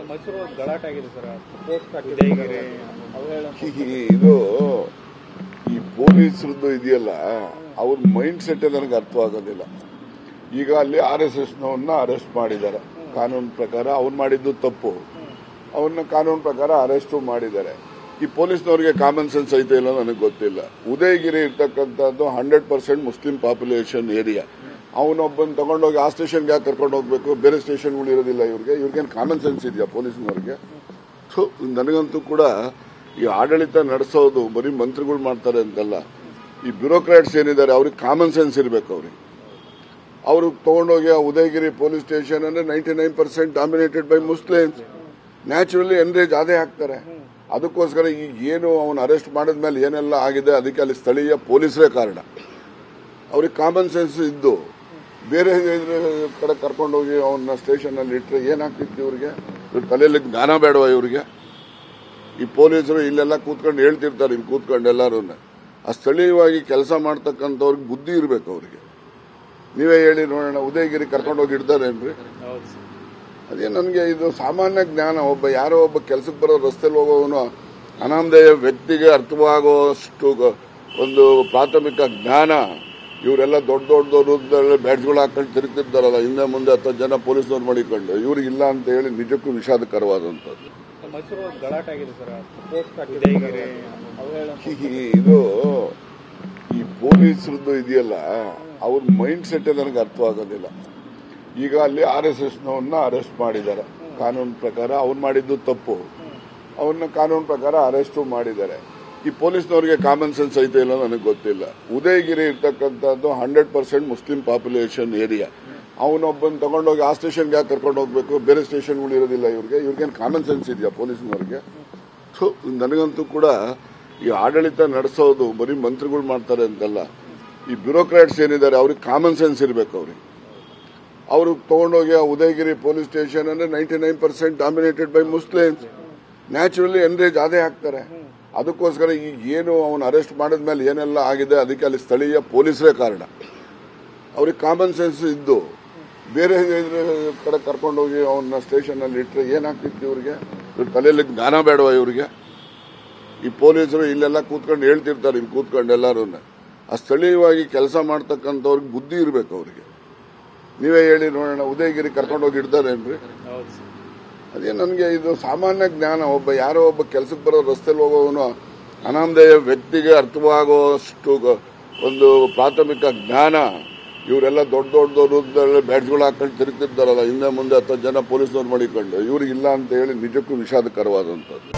ಮೈಸೂರು ಗಲಾಟೆ ಆಗಿದೆ sir. Post Udayagiri ಇದು ಈ ಪೊಲೀಸರದ್ದು ಇದೆಯಲ್ಲ, ಅವ್ರ ಮೈಂಡ್ ಸೆಟ್ ನನಗೆ ಅರ್ಥವಾಗೋದಿಲ್ಲ. ಈಗ ಅಲ್ಲಿ RSS ನವನ್ನ ಅರೆಸ್ಟ್ ಮಾಡಿದ್ದಾರೆ ಕಾನೂನು ಪ್ರಕಾರ. ಅವ್ರು ಮಾಡಿದ್ದು ತಪ್ಪು, ಅವ್ರನ್ನ ಕಾನೂನು ಪ್ರಕಾರ ಅರೆಸ್ಟು ಮಾಡಿದ್ದಾರೆ. ಈ ಪೊಲೀಸ್ನವ್ರಿಗೆ ಕಾಮನ್ ಸೆನ್ಸ್ ಐತೆ ಇಲ್ಲ ನನಗೆ ಗೊತ್ತಿಲ್ಲ. ಉದಯಗಿರಿ ಇರ್ತಕ್ಕಂಥದ್ದು 100% ಮುಸ್ಲಿಂ ಪಾಪ್ಯುಲೇಷನ್ ಏರಿಯಾ. ಅವನೊಬ್ಬನ ತಗೊಂಡೋಗಿ ಆ ಸ್ಟೇಷನ್ಗೆ ಯಾಕೆ ಕರ್ಕೊಂಡು ಹೋಗ್ಬೇಕು? ಬೇರೆ ಸ್ಟೇಷನ್ಗಳು ಇರೋದಿಲ್ಲ ಇವ್ರಿಗೇನು ಕಾಮನ್ ಸೆನ್ಸ್ ಇದೆಯಾ ಪೊಲೀಸ್ನವ್ರಿಗೆ? ನನಗಂತೂ ಕೂಡ ಈ ಆಡಳಿತ ನಡೆಸೋದು ಬರೀ ಮಂತ್ರಿಗಳು ಮಾಡ್ತಾರೆ ಅಂತಲ್ಲ, ಈ ಬ್ಯೂರೋಕ್ರಾಟ್ಸ್ ಏನಿದ್ದಾರೆ ಅವ್ರಿಗೆ ಕಾಮನ್ ಸೆನ್ಸ್ ಇರಬೇಕು. ಅವರು ತಗೊಂಡೋಗಿ ಉದಯಗಿರಿ ಪೊಲೀಸ್ ಸ್ಟೇಷನ್ ಅಂದ್ರೆ 99% ಡಾಮಿನೇಟೆಡ್ ಬೈ ಮುಸ್ಲಿಮ್ಸ್. ನ್ಯಾಚುರಲಿ ಎನ್ರೇಜ್ ಅದೇ ಆಗ್ತಾರೆ. ಅದಕ್ಕೋಸ್ಕರ ಈಗ ಏನು ಅವನು ಅರೆಸ್ಟ್ ಮಾಡಿದ್ಮೇಲೆ ಏನೆಲ್ಲ ಆಗಿದೆ ಅದಕ್ಕೆ ಅಲ್ಲಿ ಸ್ಥಳೀಯ ಪೊಲೀಸರೇ ಕಾರಣ. ಅವ್ರಿಗೆ ಕಾಮನ್ ಸೆನ್ಸ್ ಇದ್ದು ಬೇರೆ ಕಡೆ ಕರ್ಕೊಂಡೋಗಿ ಅವನ್ನ ಸ್ಟೇಷನ್ ಅಲ್ಲಿ ಇಟ್ಟರೆ ಏನಾಗ್ತಿತ್ತು ಇವ್ರಿಗೆ? ಇವ್ರ ತಲೆಯಲ್ಲಿ ಜ್ಞಾನ ಬೇಡವಾ ಇವ್ರಿಗೆ? ಈ ಪೊಲೀಸರು ಇಲ್ಲೆಲ್ಲ ಕೂತ್ಕೊಂಡು ಹೇಳ್ತಿರ್ತಾರೆ, ಇಲ್ಲಿ ಕೂತ್ಕೊಂಡು ಎಲ್ಲರೂ ಆ ಸ್ಥಳೀಯವಾಗಿ ಕೆಲಸ ಮಾಡ್ತಕ್ಕಂಥವ್ರಿಗೆ ಬುದ್ಧಿ ಇರಬೇಕು ಅವ್ರಿಗೆ. ನೀವೇ ಹೇಳಿ ನೋಡೋಣ, ಉದಯಗಿರಿ ಕರ್ಕೊಂಡೋಗಿ ಇಡ್ತಾರೇನ್ರಿ? ಅದೇ ನನಗೆ ಇದು ಸಾಮಾನ್ಯ ಜ್ಞಾನ. ಯಾರೋ ಒಬ್ಬ ಕೆಲಸಕ್ಕೆ ಬರೋ ರಸ್ತೆಯಲ್ಲಿ ಹೋಗೋವನು ಅನಾಮಧೇಯ ವ್ಯಕ್ತಿಗೆ ಅರ್ಥವಾಗುವಷ್ಟು ಒಂದು ಪ್ರಾಥಮಿಕ ಜ್ಞಾನ ಇವರೆಲ್ಲ ದೊಡ್ಡ ಬ್ಯಾಡ್ಜ್ಗಳು ಹಾಕೊಂಡು ತಿರುಗ್ತಿರ್ತಾರಲ್ಲ, ಹಿಂದೆ ಮುಂದೆ 10 ಜನ ಪೊಲೀಸ್ನವ್ರು ಮಾಡಿಕೊಂಡು, ಇವ್ರಿಗಿಲ್ಲ ಅಂತ ಹೇಳಿ ನಿಜಕ್ಕೂ ವಿಷಾದಕರವಾದಂಥದ್ದು. ಮೈಸೂರು ಗಲಾಟೆ ಆಗಿದೆ ಸರ್. ಪೋಸ್ಟ್ ಉದಯಗಿರಿ ಇದು ಈ ಪೊಲೀಸರದ್ದು ಇದೆಯಲ್ಲ, ಅವ್ರ ಮೈಂಡ್ ಸೆಟ್ ನನಗೆ ಅರ್ಥವಾಗೋದಿಲ್ಲ. ಈಗ ಅಲ್ಲಿ RSS ನವನ್ನ ಅರೆಸ್ಟ್ ಮಾಡಿದ್ದಾರೆ ಕಾನೂನು ಪ್ರಕಾರ. ಅವ್ರು ಮಾಡಿದ್ದು ತಪ್ಪು, ಅವ್ರನ್ನ ಕಾನೂನು ಪ್ರಕಾರ ಅರೆಸ್ಟು ಮಾಡಿದ್ದಾರೆ. ಈ ಪೊಲೀಸ್ನವ್ರಿಗೆ ಕಾಮನ್ ಸೆನ್ಸ್ ಐತೆ ಇಲ್ಲ ನನಗೆ ಗೊತ್ತಿಲ್ಲ. ಉದಯಗಿರಿ ಇರ್ತಕ್ಕಂಥದ್ದು 100% ಮುಸ್ಲಿಂ ಪಾಪ್ಯುಲೇಷನ್ ಏರಿಯಾ. ಅವನೊಬ್ಬನ ತಗೊಂಡೋಗಿ ಆ ಸ್ಟೇಷನ್ಗೆ ಯಾಕೆ ಕರ್ಕೊಂಡು ಹೋಗ್ಬೇಕು? ಬೇರೆ ಸ್ಟೇಷನ್ಗಳು ಇರೋದಿಲ್ಲ ಇವ್ರಿಗೇನು ಕಾಮನ್ ಸೆನ್ಸ್ ಇದೆಯಾ ಪೊಲೀಸ್ನವ್ರಿಗೆ? ನನಗಂತೂ ಕೂಡ ಈ ಆಡಳಿತ ನಡೆಸೋದು ಬರೀ ಮಂತ್ರಿಗಳು ಮಾಡ್ತಾರೆ ಅಂತಲ್ಲ, ಈ ಬ್ಯೂರೋಕ್ರಾಟ್ಸ್ ಏನಿದ್ದಾರೆ ಅವ್ರಿಗೆ ಕಾಮನ್ ಸೆನ್ಸ್ ಇರಬೇಕು. ಅವರು ತಗೊಂಡೋಗಿ ಉದಯಗಿರಿ ಪೊಲೀಸ್ ಸ್ಟೇಷನ್ ಅಂದ್ರೆ 99% ಡಾಮಿನೇಟೆಡ್ ಬೈ ಮುಸ್ಲಿಮ್ಸ್. ನ್ಯಾಚುರಲಿ ಎನ್ರೇಜ್ ಅದೇ ಆಗ್ತಾರೆ. ಅದಕ್ಕೋಸ್ಕರ ಈಗ ಏನು ಅವನು ಅರೆಸ್ಟ್ ಮಾಡಿದ್ಮೇಲೆ ಏನೆಲ್ಲ ಆಗಿದೆ ಅದಕ್ಕೆ ಅಲ್ಲಿ ಸ್ಥಳೀಯ ಪೊಲೀಸರೇ ಕಾರಣ. ಅವ್ರಿಗೆ ಕಾಮನ್ ಸೆನ್ಸ್ ಇದ್ದು ಬೇರೆ ಕಡೆ ಕರ್ಕೊಂಡೋಗಿ ಅವನ್ನ ಸ್ಟೇಷನ್ ಅಲ್ಲಿ ಇಟ್ಟರೆ ಏನಾಗ್ತಿತ್ತು ಇವ್ರಿಗೆ? ಇವ್ರ ತಲೆಯಲ್ಲಿ ಜ್ಞಾನ ಬೇಡವಾ ಇವ್ರಿಗೆ? ಈ ಪೊಲೀಸರು ಇಲ್ಲೆಲ್ಲ ಕೂತ್ಕೊಂಡು ಹೇಳ್ತಿರ್ತಾರೆ, ಇಲ್ಲಿ ಕೂತ್ಕೊಂಡು ಎಲ್ಲರೂ ಆ ಸ್ಥಳೀಯವಾಗಿ ಕೆಲಸ ಮಾಡ್ತಕ್ಕಂಥವ್ರಿಗೆ ಬುದ್ಧಿ ಇರಬೇಕು ಅವ್ರಿಗೆ. ನೀವೇ ಹೇಳಿ ನೋಡೋಣ, ಉದಯಗಿರಿ ಕರ್ಕೊಂಡೋಗಿ ಇಡ್ತಾರೇನ್ರಿ? ಅದೇ ನನಗೆ ಇದು ಸಾಮಾನ್ಯ ಜ್ಞಾನ. ಯಾರೋ ಒಬ್ಬ ಕೆಲಸಕ್ಕೆ ಬರೋ ರಸ್ತೆಯಲ್ಲಿ ಹೋಗೋವನು ಅನಾಮಧೇಯ ವ್ಯಕ್ತಿಗೆ ಅರ್ಥವಾಗುವಷ್ಟು ಒಂದು ಪ್ರಾಥಮಿಕ ಜ್ಞಾನ ಇವರೆಲ್ಲ ದೊಡ್ಡ ಬ್ಯಾಡ್ಜ್ಗಳು ಹಾಕೊಂಡು ತಿರುಗ್ತಿರ್ತಾರಲ್ಲ, ಹಿಂದೆ ಮುಂದೆ 10 ಜನ ಪೊಲೀಸ್ನವ್ರು ಮಾಡಿಕೊಂಡು, ಇವ್ರಿಗಿಲ್ಲ ಅಂತ ಹೇಳಿ ನಿಜಕ್ಕೂ ವಿಷಾದಕರವಾದಂಥದ್ದು.